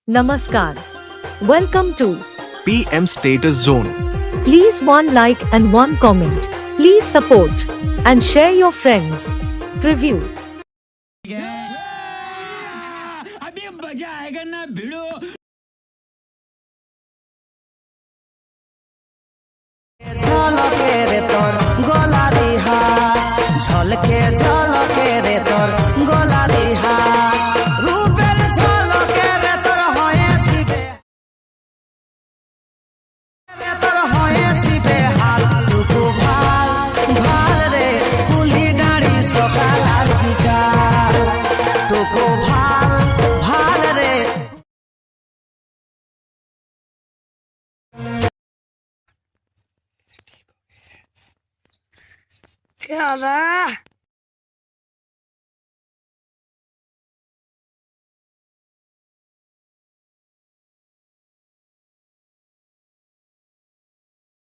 Namaskar. Welcome to PM Status Zone. Please one like and one comment. Please support and share your friends. Preview. अभी मजा आएगा ना भिड़ो ঝলকে রে তোর গোলারি হাত ঝলকে ঝলকে রে তোর গোলারি হাত রূপের ঝলকে রে তোর হয়েছি বেহাল টুকু ভাল ভাল রে কুলি দাঁড়ি সকাল আর বিকাল টুকু ভাল ভাল রে क्या